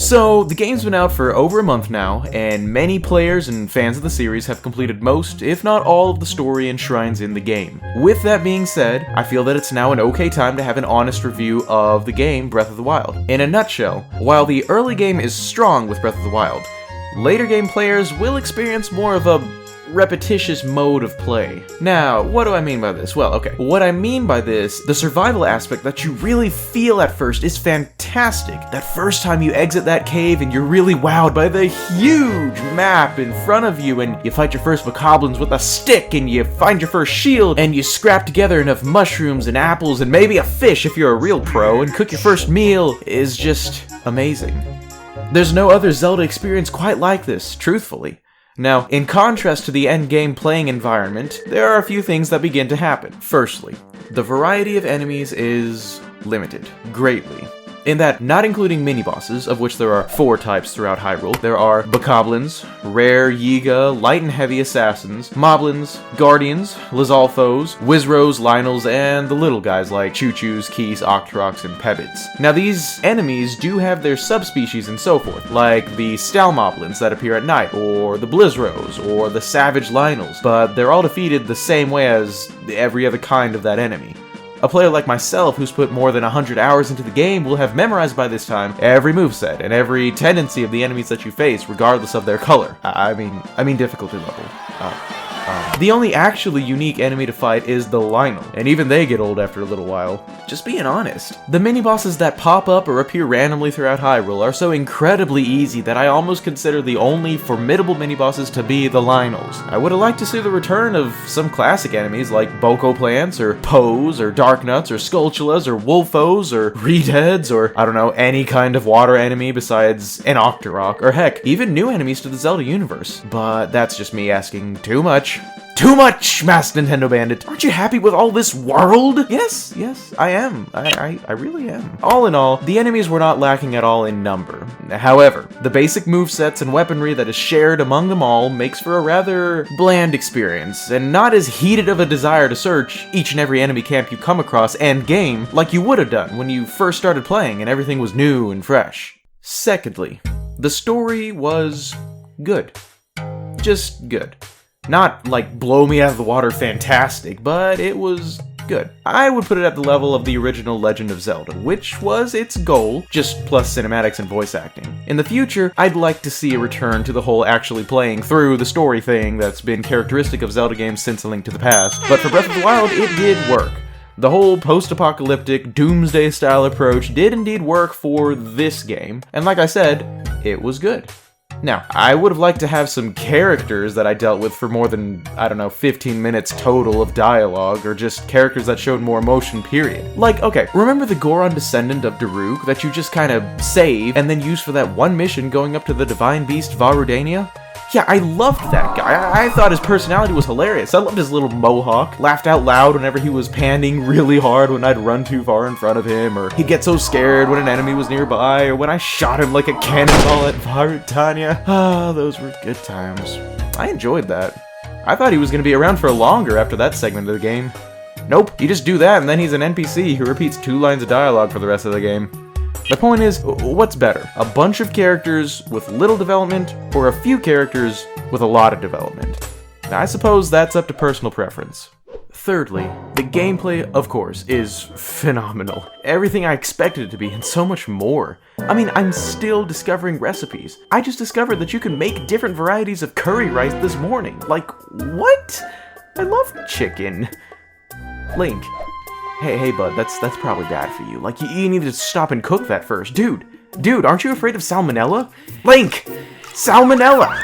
So, the game's been out for over a month now, and many players and fans of the series have completed most, if not all, of the story and shrines in the game. With that being said, I feel that it's now an okay time to have an honest review of the game Breath of the Wild. In a nutshell, while the early game is strong with Breath of the Wild, later game players will experience more of a repetitious mode of play. Now, what do I mean by this? Well, okay, what I mean by this, the survival aspect that you really feel at first is fantastic. That first time you exit that cave and you're really wowed by the huge map in front of you, and you fight your first bokoblins with a stick, and you find your first shield, and you scrap together enough mushrooms and apples and maybe a fish if you're a real pro, and cook your first meal is just amazing. There's no other Zelda experience quite like this, truthfully. Now, in contrast to the endgame playing environment, there are a few things that begin to happen. Firstly, the variety of enemies is limited, greatly. In that, not including mini-bosses, of which there are 4 types throughout Hyrule, there are bokoblins, rare Yiga, light and heavy assassins, moblins, guardians, Lizalfos, Wizros, Lynels, and the little guys like Choo-Choos, Keys, Octoroks, and Pebbits. Now these enemies do have their subspecies and so forth, like the Stalmoblins that appear at night, or the Blizzros, or the Savage Lynels, but they're all defeated the same way as every other kind of that enemy. A player like myself who's put more than 100 hours into the game will have memorized by this time every moveset and every tendency of the enemies that you face, regardless of their color. I mean difficulty level. The only actually unique enemy to fight is the Lynel, and even they get old after a little while. Just being honest. The mini-bosses that pop up or appear randomly throughout Hyrule are so incredibly easy that I almost consider the only formidable mini-bosses to be the Lynels. I would have liked to see the return of some classic enemies like Boko Plants, or Poes, or Darknuts, or Skulltulas, or Wolfos, or Reedheads, or, I don't know, any kind of water enemy besides an Octorok, or heck, even new enemies to the Zelda universe. But that's just me asking too much. Too much, MaskedNintendoBandit! Aren't you happy with all this world? Yes, I am. I really am. All in all, the enemies were not lacking at all in number. However, the basic movesets and weaponry that is shared among them all makes for a rather bland experience, and not as heated of a desire to search each and every enemy camp you come across and game like you would have done when you first started playing and everything was new and fresh. Secondly, the story was good. Just good. Not, like, blow me out of the water fantastic, but it was good. I would put it at the level of the original Legend of Zelda, which was its goal, just plus cinematics and voice acting. In the future, I'd like to see a return to the whole actually playing through the story thing that's been characteristic of Zelda games since A Link to the Past, but for Breath of the Wild, it did work. The whole post-apocalyptic, doomsday-style approach did indeed work for this game, and like I said, it was good. Now, I would have liked to have some characters that I dealt with for more than, 15 minutes total of dialogue, or just characters that showed more emotion, period. Like, okay, remember the Goron descendant of Daruk that you just kind of save and then use for that one mission going up to the divine beast Varudania? Yeah, I loved that guy. I thought his personality was hilarious. I loved his little mohawk. Laughed out loud whenever he was panning really hard when I'd run too far in front of him, or he'd get so scared when an enemy was nearby, or when I shot him like a cannonball at Varutania. Ah, those were good times. I enjoyed that. I thought he was going to be around for longer after that segment of the game. Nope, you just do that and then he's an NPC who repeats 2 lines of dialogue for the rest of the game. The point is, what's better? A bunch of characters with little development, or a few characters with a lot of development? Now, I suppose that's up to personal preference. Thirdly, the gameplay, of course, is phenomenal. Everything I expected it to be, and so much more. I mean, I'm still discovering recipes. I just discovered that you can make different varieties of curry rice this morning. Like, what? I love chicken. Link. Hey, bud, that's probably bad for you. Like, you need to stop and cook that first. Dude, aren't you afraid of salmonella? Link! Salmonella!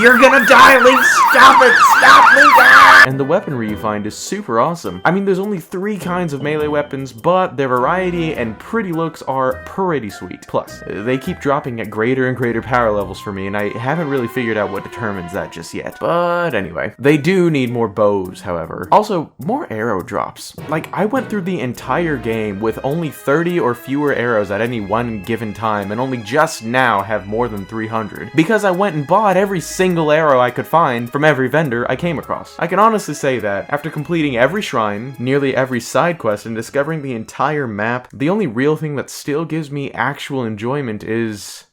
You're gonna die, Link! Stop it! Stop, Link! Ah! And the weaponry you find is super awesome. I mean, there's only 3 kinds of melee weapons, but their variety and pretty looks are pretty sweet. Plus, they keep dropping at greater and greater power levels for me, and I haven't really figured out what determines that just yet. But anyway, they do need more bows, however. Also, more arrow drops. Like, I went through the entire game with only 30 or fewer arrows at any one given time, and only just now have more than 300. Because I went and bought every single arrow I could find from every vendor I came across. I can honestly say that, after completing every shrine, nearly every side quest, and discovering the entire map, the only real thing that still gives me actual enjoyment is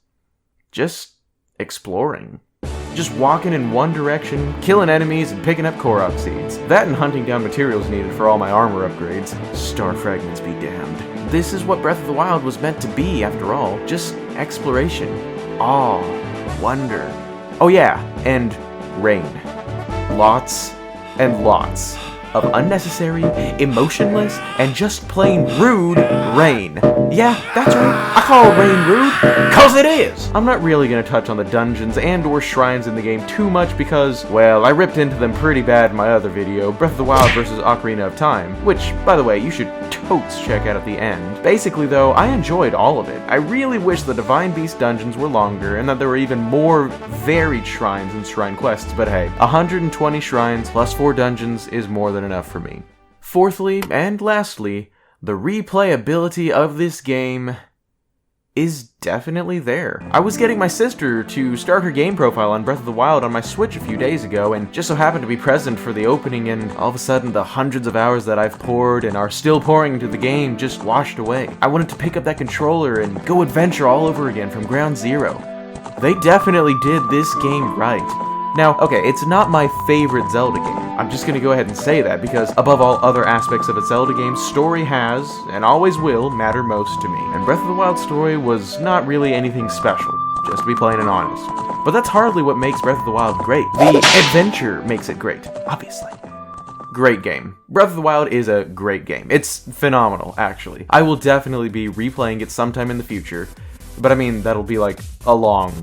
just exploring. Just walking in one direction, killing enemies, and picking up Korok seeds. That and hunting down materials needed for all my armor upgrades. Star fragments be damned. This is what Breath of the Wild was meant to be, after all. Just exploration. Awe. Wonder. Oh yeah, and rain. Lots and lots of unnecessary, emotionless, and just plain rude rain. Yeah, that's right, I call rain rude, 'cause it is! I'm not really gonna touch on the dungeons and or shrines in the game too much because, well, I ripped into them pretty bad in my other video, Breath of the Wild vs. Ocarina of Time, which, by the way, you should totes check out at the end. Basically though, I enjoyed all of it. I really wish the Divine Beast dungeons were longer and that there were even more varied shrines and shrine quests, but hey, 120 shrines plus 4 dungeons is more than enough for me. Fourthly, and lastly, the replayability of this game is definitely there. I was getting my sister to start her game profile on Breath of the Wild on my Switch a few days ago, and just so happened to be present for the opening, and all of a sudden the hundreds of hours that I've poured and are still pouring into the game just washed away. I wanted to pick up that controller and go adventure all over again from ground zero. They definitely did this game right. Now, okay, it's not my favorite Zelda game. I'm just gonna go ahead and say that because above all other aspects of a Zelda game, story has, and always will, matter most to me. And Breath of the Wild's story was not really anything special, just to be plain and honest. But that's hardly what makes Breath of the Wild great. The adventure makes it great, obviously. Great game. Breath of the Wild is a great game. It's phenomenal, actually. I will definitely be replaying it sometime in the future, but I mean, that'll be like a long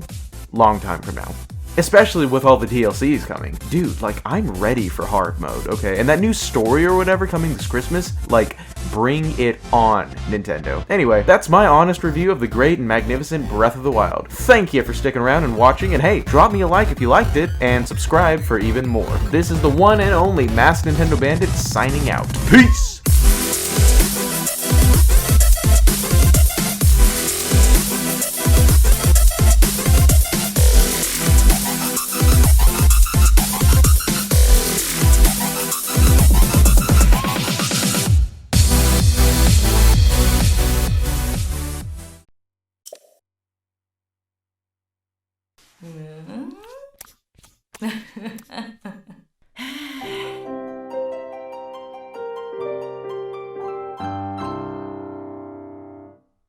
time from now. Especially with all the DLCs coming. Dude, like, I'm ready for hard mode, okay? And that new story or whatever coming this Christmas, like, bring it on, Nintendo. Anyway, that's my honest review of the great and magnificent Breath of the Wild. Thank you for sticking around and watching, and hey, drop me a like if you liked it, and subscribe for even more. This is the one and only MaskedNintendoBandit signing out. Peace! Mm-hmm.